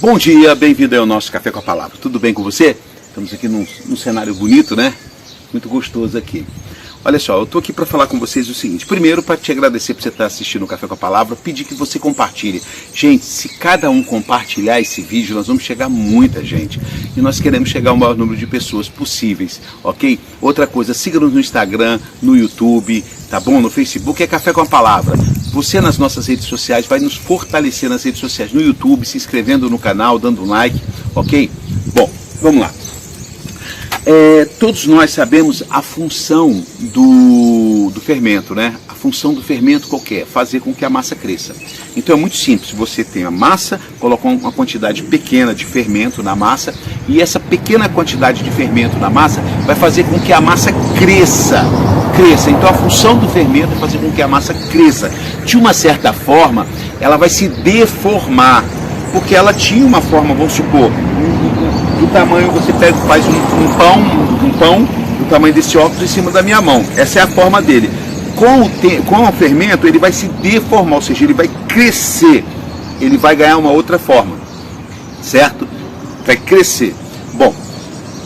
Bom dia, bem-vindo ao nosso Café com a Palavra. Tudo bem com você? Estamos aqui num cenário bonito, né? Muito gostoso aqui. Olha só, eu estou aqui para falar com vocês o seguinte. Primeiro, para te agradecer por você estar assistindo o Café com a Palavra, pedir que você compartilhe. Gente, se cada um compartilhar esse vídeo, nós vamos chegar a muita gente. E nós queremos chegar ao maior número de pessoas possíveis, ok? Outra coisa, siga-nos no Instagram, no YouTube, tá bom? No Facebook, é Café com a Palavra. Você nas nossas redes sociais vai nos fortalecer nas redes sociais, no YouTube, se inscrevendo no canal, dando um like, ok? Bom, vamos lá. Todos nós sabemos a função do fermento, né? A função do fermento qual que é? Fazer com que a massa cresça. Então é muito simples, você tem a massa, coloca uma quantidade pequena de fermento na massa, e essa pequena quantidade de fermento na massa vai fazer com que a massa cresça. Então a função do fermento é fazer com que a massa cresça. De uma certa forma, ela vai se deformar, porque ela tinha uma forma, vamos supor, do tamanho, você faz um pão do tamanho desse óculos em cima da minha mão. Essa é a forma dele. Com o fermento, ele vai se deformar, ou seja, ele vai crescer. Ele vai ganhar uma outra forma, certo? Vai crescer. Bom,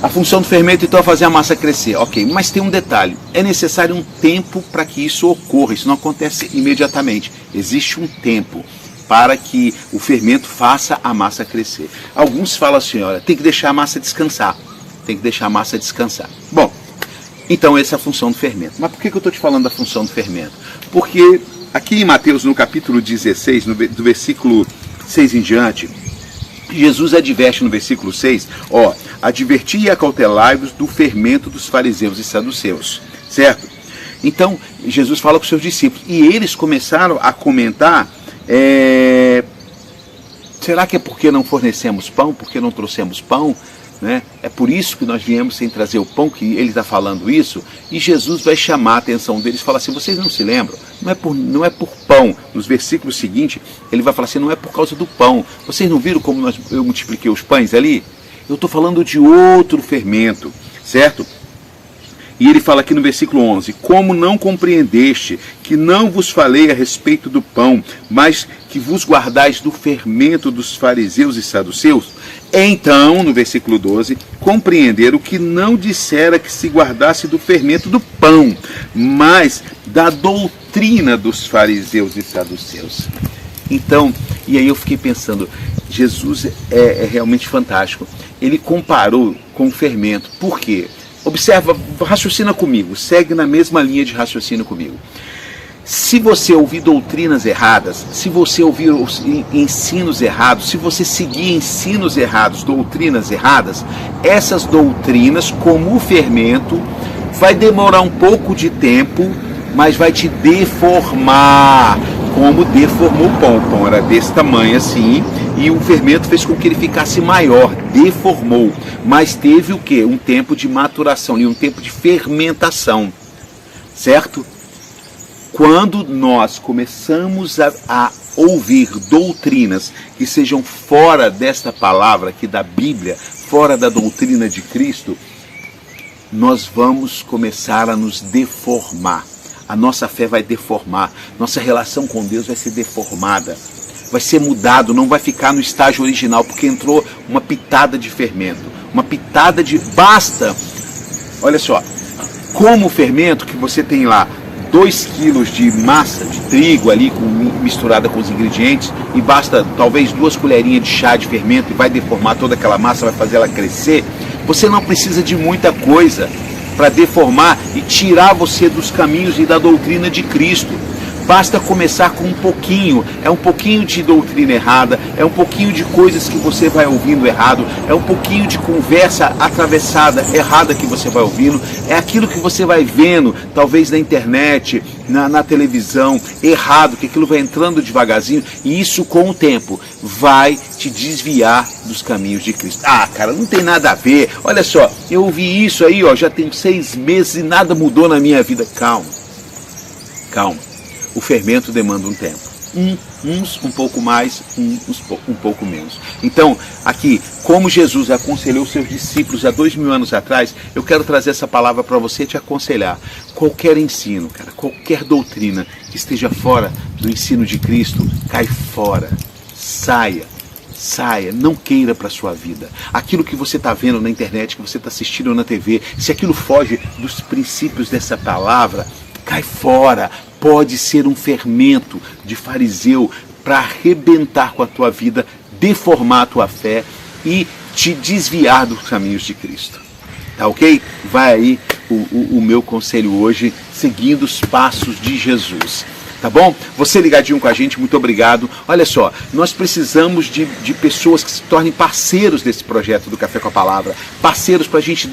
a função do fermento então é fazer a massa crescer, ok. Mas tem um detalhe, é necessário um tempo para que isso ocorra, isso não acontece imediatamente. Existe um tempo para que o fermento faça a massa crescer. Alguns falam assim, olha, tem que deixar a massa descansar. Tem que deixar a massa descansar. Bom, então essa é a função do fermento. Mas por que eu estou te falando da função do fermento? Porque aqui em Mateus, no capítulo 16, do versículo 6 em diante, Jesus adverte no versículo 6, adverti e acautelai-vos do fermento dos fariseus e saduceus, certo? Então, Jesus fala com os seus discípulos, e eles começaram a comentar, será que é porque não fornecemos pão, porque não trouxemos pão? Né? É por isso que nós viemos sem trazer o pão, que ele está falando isso, e Jesus vai chamar a atenção deles e falar assim, vocês não se lembram? Não é por pão. Nos versículos seguintes, ele vai falar assim, não é por causa do pão. Vocês não viram como eu multipliquei os pães ali? Eu estou falando de outro fermento, certo? E ele fala aqui no versículo 11, como não compreendeste que não vos falei a respeito do pão, mas que vos guardais do fermento dos fariseus e saduceus? Então, no versículo 12, compreenderam que não dissera que se guardasse do fermento do pão, mas da doutrina dos fariseus e saduceus. Então, e aí eu fiquei pensando, Jesus é realmente fantástico. Ele comparou com o fermento. Por quê? Observa, raciocina comigo, segue na mesma linha de raciocínio comigo. Se você ouvir doutrinas erradas, se você ouvir ensinos errados, se você seguir ensinos errados, doutrinas erradas, essas doutrinas, como o fermento, vai demorar um pouco de tempo, mas vai te deformar, como deformou o pão. O pão era desse tamanho assim, e o fermento fez com que ele ficasse maior, deformou. Mas teve o quê? Um tempo de maturação e um tempo de fermentação, certo? Quando nós começamos a ouvir doutrinas que sejam fora desta palavra aqui da Bíblia, fora da doutrina de Cristo, nós vamos começar a nos deformar. A nossa fé vai deformar, nossa relação com Deus vai ser deformada, vai ser mudado, não vai ficar no estágio original, porque entrou uma pitada de fermento, uma pitada de... Basta, olha só, como o fermento que você tem lá, 2 quilos de massa de trigo ali misturada com os ingredientes, e basta talvez 2 colherinhas de chá de fermento e vai deformar toda aquela massa, vai fazer ela crescer. Você não precisa de muita coisa para deformar e tirar você dos caminhos e da doutrina de Cristo. Basta começar com um pouquinho, é um pouquinho de doutrina errada, é um pouquinho de coisas que você vai ouvindo errado, é um pouquinho de conversa atravessada errada que você vai ouvindo, é aquilo que você vai vendo, talvez na internet, na televisão, errado, que aquilo vai entrando devagarzinho, e isso com o tempo vai te desviar dos caminhos de Cristo. Ah, cara, não tem nada a ver, olha só, eu ouvi isso aí, já tem 6 meses e nada mudou na minha vida. Calma, calma. O fermento demanda um tempo. Uns um pouco mais, uns um pouco menos. Então, aqui, como Jesus aconselhou seus discípulos há 2000 anos atrás, eu quero trazer essa palavra para você te aconselhar. Qualquer ensino, cara, qualquer doutrina que esteja fora do ensino de Cristo, cai fora. Saia. saia, não queira para a sua vida. Aquilo que você está vendo na internet, que você está assistindo na TV, se aquilo foge dos princípios dessa palavra, cai fora. Pode ser um fermento de fariseu para arrebentar com a tua vida, deformar a tua fé e te desviar dos caminhos de Cristo. Tá ok? Vai aí o meu conselho hoje, seguindo os passos de Jesus. Tá bom? Você ligadinho com a gente, muito obrigado. Olha só, nós precisamos de pessoas que se tornem parceiros desse projeto do Café com a Palavra. Parceiros para a gente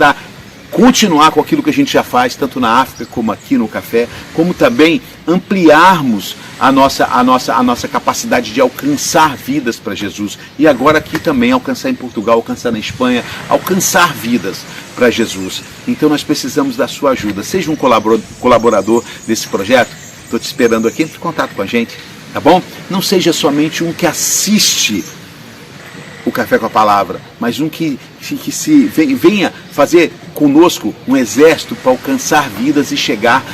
continuar com aquilo que a gente já faz, tanto na África como aqui no Café, como também ampliarmos a nossa capacidade de alcançar vidas para Jesus. E agora aqui também, alcançar em Portugal, alcançar na Espanha, alcançar vidas para Jesus. Então nós precisamos da sua ajuda. Seja um colaborador desse projeto. Estou te esperando aqui, entre em contato com a gente, tá bom? Não seja somente um que assiste o Café com a Palavra, mas um que venha fazer conosco um exército para alcançar vidas e chegar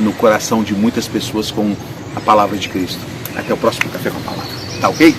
no coração de muitas pessoas com a Palavra de Cristo. Até o próximo Café com a Palavra. Tá ok?